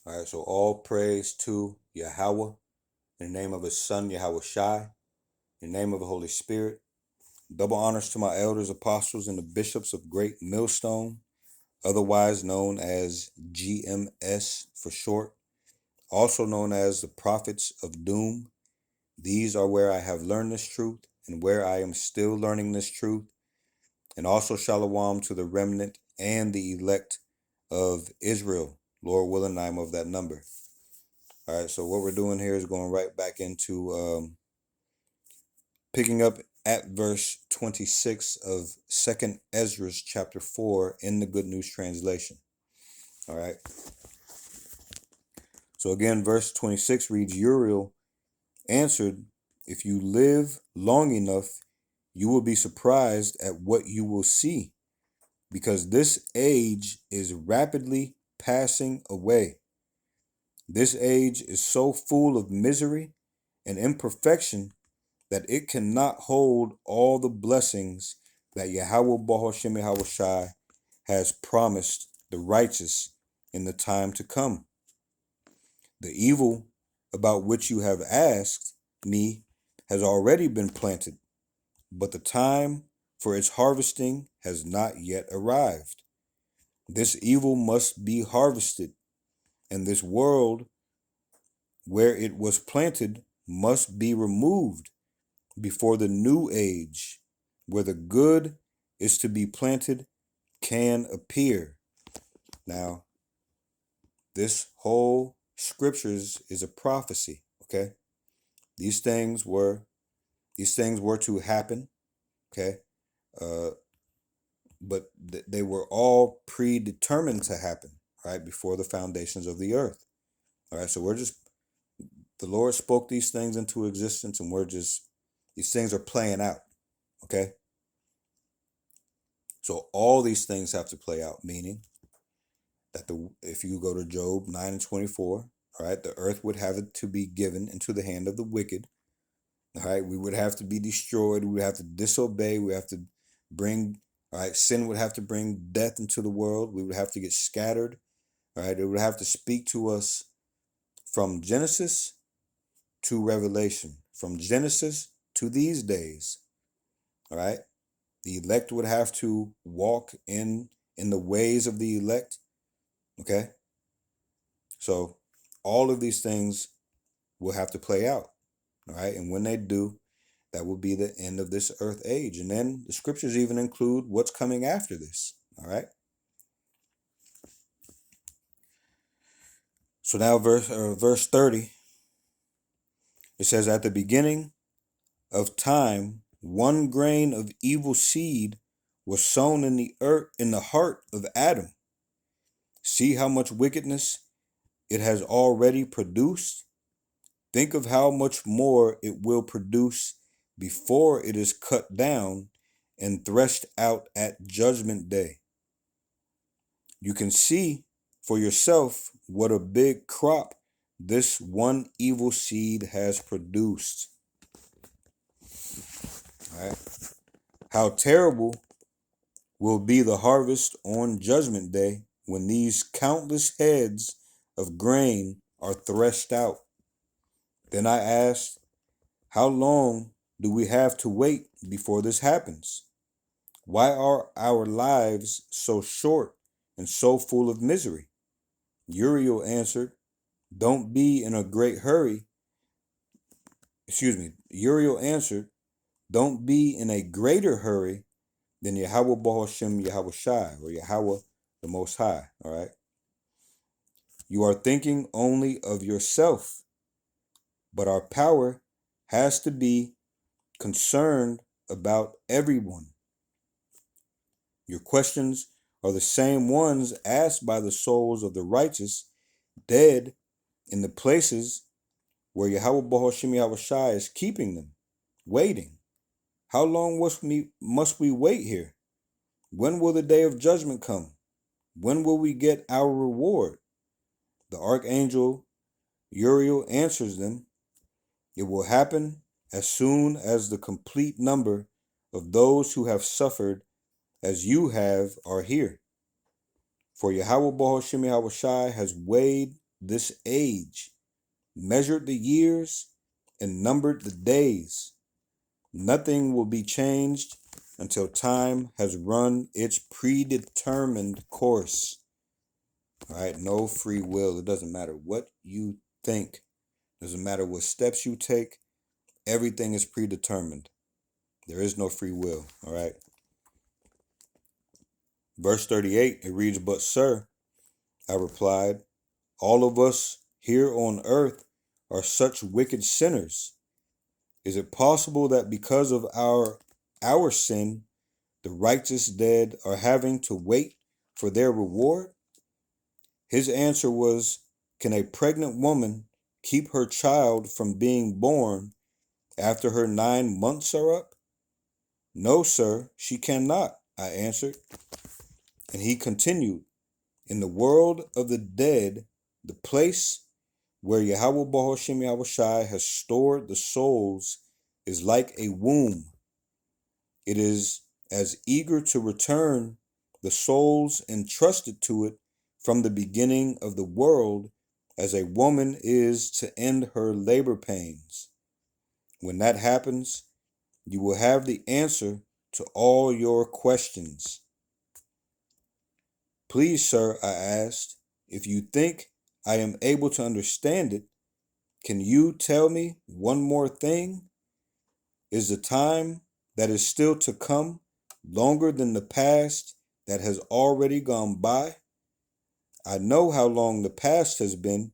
All right, so all praise to Yahweh in the name of his son, Yahweh Shai, in the name of the Holy Spirit. Double honors to my elders, apostles, and the bishops of Great Millstone, otherwise known as GMS for short, also known as the prophets of doom. These are where I have learned this truth and where I am still learning this truth. And also shalom to the remnant and the elect of Israel. Lord willing, I am of that number. All right, so what we're doing here is going right back into picking up at verse 26 of 2nd Esdras chapter 4 in the Good News Translation. All right. So again, verse 26 reads, Uriel answered, if you live long enough, you will be surprised at what you will see, because this age is rapidly passing away. This age is so full of misery and imperfection that it cannot hold all the blessings that Yahweh Bahashem Yahweh Shai has promised the righteous in the time to come. The evil about which you have asked me has already been planted, but the time for its harvesting has not yet arrived. This evil must be harvested, and this world where it was planted must be removed before the new age, where the good is to be planted, can appear. Now, this whole scriptures is a prophecy, okay? These things were to happen, okay? But they were all predetermined to happen, right, before the foundations of the earth. All right, so the Lord spoke these things into existence, and these things are playing out, okay? So all these things have to play out, meaning that if you go to Job 9 and 24, all right, the earth would have it to be given into the hand of the wicked. All right, we would have to be destroyed. We would have to disobey. We have to bring, all right, sin would have to bring death into the world. We would have to get scattered. All right, it would have to speak to us from Genesis to Revelation, from Genesis to these days. All right, the elect would have to walk in the ways of the elect. Okay, so all of these things will have to play out. All right, and when they do, that will be the end of this earth age. And then the scriptures even include what's coming after this. All right. So now verse 30, it says, at the beginning of time, one grain of evil seed was sown in the earth, in the heart of Adam. See how much wickedness it has already produced. Think of how much more it will produce before it is cut down and threshed out at judgment day. You can see for yourself what a big crop this one evil seed has produced. All right. How terrible will be the harvest on judgment day when these countless heads of grain are threshed out. Then I asked, how long do we have to wait before this happens? Why are our lives so short and so full of misery? Uriel answered, don't be in a great hurry. Uriel answered, don't be in a greater hurry than Yahweh Bahashem Yahweh Shai, or Yahweh the Most High. All right. You are thinking only of yourself, but our power has to be concerned about everyone. Your questions are the same ones asked by the souls of the righteous dead in the places where Yahweh Bahashem Yahweh Shai is keeping them, waiting. How long must we wait here? When will the day of judgment come? When will we get our reward? The archangel Uriel answers them, it will happen as soon as the complete number of those who have suffered as you have are here. For Yahweh Bahashem Yahweh Shai has weighed this age, measured the years, and numbered the days. Nothing will be changed until time has run its predetermined course. All right, no free will. It doesn't matter what you think. It doesn't matter what steps you take. Everything is predetermined. There is no free will. All right. Verse 38, it reads, "But sir," I replied, "all of us here on earth are such wicked sinners. Is it possible that because of our sin, the righteous dead are having to wait for their reward?" His answer was, "Can a pregnant woman keep her child from being born after her 9 months are up?" "No, sir, she cannot," I answered. And he continued, "In the world of the dead, the place where Yahweh Bahashim Yahushai has stored the souls is like a womb. It is as eager to return the souls entrusted to it from the beginning of the world as a woman is to end her labor pains. When that happens, you will have the answer to all your questions." "Please, sir," I asked, "if you think I am able to understand it, can you tell me one more thing? Is the time that is still to come longer than the past that has already gone by? I know how long the past has been,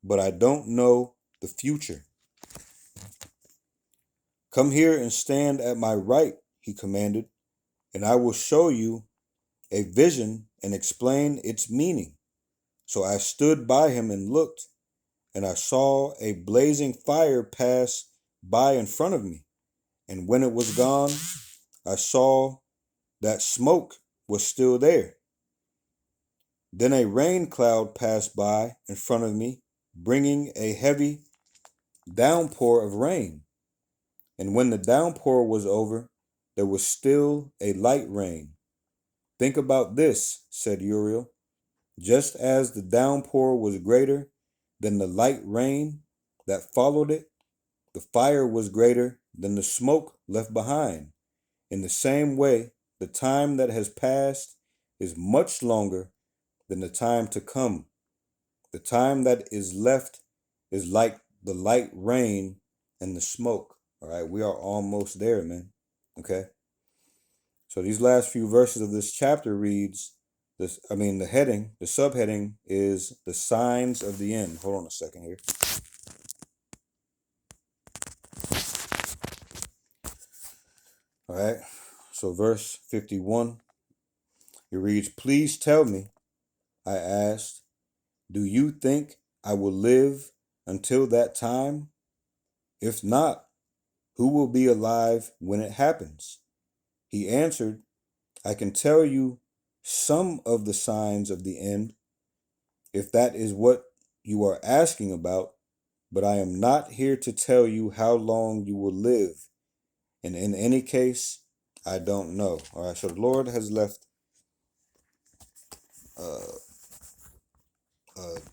but I don't know the future." "Come here and stand at my right," he commanded, "and I will show you a vision and explain its meaning." So I stood by him and looked, and I saw a blazing fire pass by in front of me. And when it was gone, I saw that smoke was still there. Then a rain cloud passed by in front of me, bringing a heavy downpour of rain. And when the downpour was over, there was still a light rain. "Think about this," said Uriel. "Just as the downpour was greater than the light rain that followed it, the fire was greater than the smoke left behind. In the same way, the time that has passed is much longer than the time to come. The time that is left is like the light rain and the smoke." All right, we are almost there, man. Okay. So these last few verses of this chapter reads, the subheading is the signs of the end. Hold on a second here. All right. So verse 51, it reads, "Please tell me," I asked, "do you think I will live until that time? If not, who will be alive when it happens?" He answered, "I can tell you some of the signs of the end, if that is what you are asking about, but I am not here to tell you how long you will live. And in any case, I don't know." All right, so the Lord has left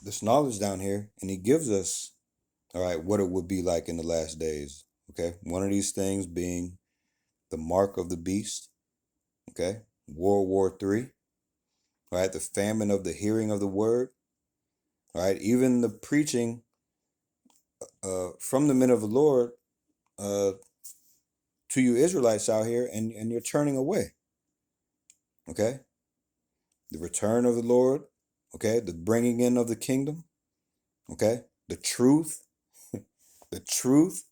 this knowledge down here, and he gives us, all right, what it would be like in the last days. Okay, one of these things being the mark of the beast. Okay, World War III. All right, the famine of the hearing of the word. All right, even the preaching from the men of the Lord uh, to you Israelites out here, and you're turning away. Okay, the return of the Lord. Okay, the bringing in of the kingdom. Okay, the truth, the truth,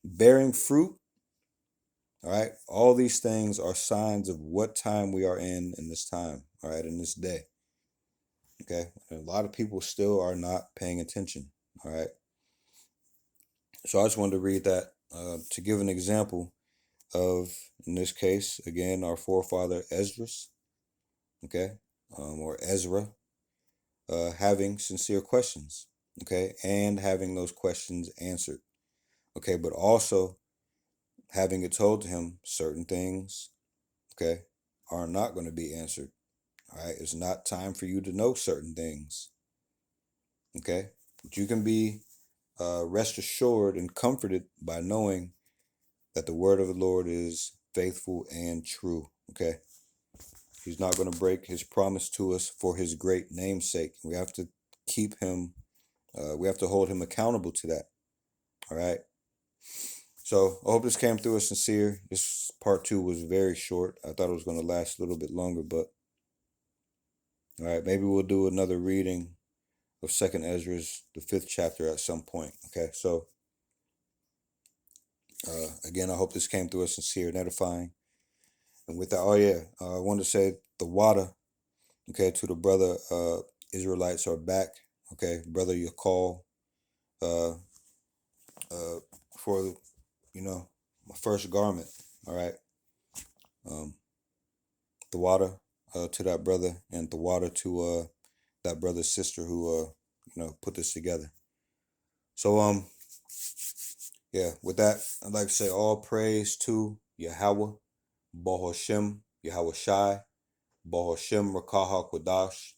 bearing fruit. All right, all these things are signs of what time we are in this time. All right, in this day. Okay, and a lot of people still are not paying attention. All right, so I just wanted to read that to give an example of, in this case, again, our forefather Esdras. Okay, or Ezra, having sincere questions. Okay, and having those questions answered. Okay, but also having it told to him certain things, okay, are not going to be answered. All right, it's not time for you to know certain things. Okay, but you can be rest assured and comforted by knowing that the word of the Lord is faithful and true. Okay, He's not going to break His promise to us for His great name's sake. We have to keep Him. We have to hold Him accountable to that. All right. So I hope this came through as sincere. This part 2 was very short. I thought it was going to last a little bit longer, but all right, maybe we'll do another reading of Second Esdras, the 5th chapter, at some point. Okay, so again, I hope this came through as sincere and edifying. And with that, oh yeah, I wanted to say the water, okay, to the brother Israelites are back. Okay, brother, your call uh, for my first garment. All right, um, the water to that brother, and the water to that brother's sister who put this together. So yeah, with that, I'd like to say all praise to Yahweh, Bahoshem, Yahweh Shai, Bahoshem Rakaha Kodash,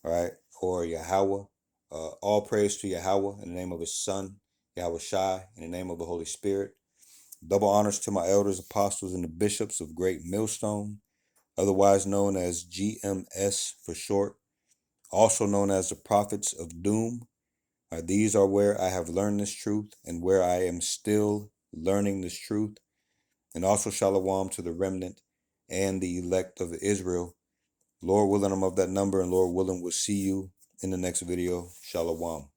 all right, or Yahweh. All praise to Yahweh in the name of His Son, Yahweh Shai, in the name of the Holy Spirit. Double honors to my elders, apostles, and the bishops of Great Millstone, otherwise known as GMS for short, also known as the prophets of doom. These are where I have learned this truth and where I am still learning this truth. And also shalom to the remnant and the elect of Israel. Lord willing, I'm of that number, and Lord willing, we'll see you in the next video. Shalom.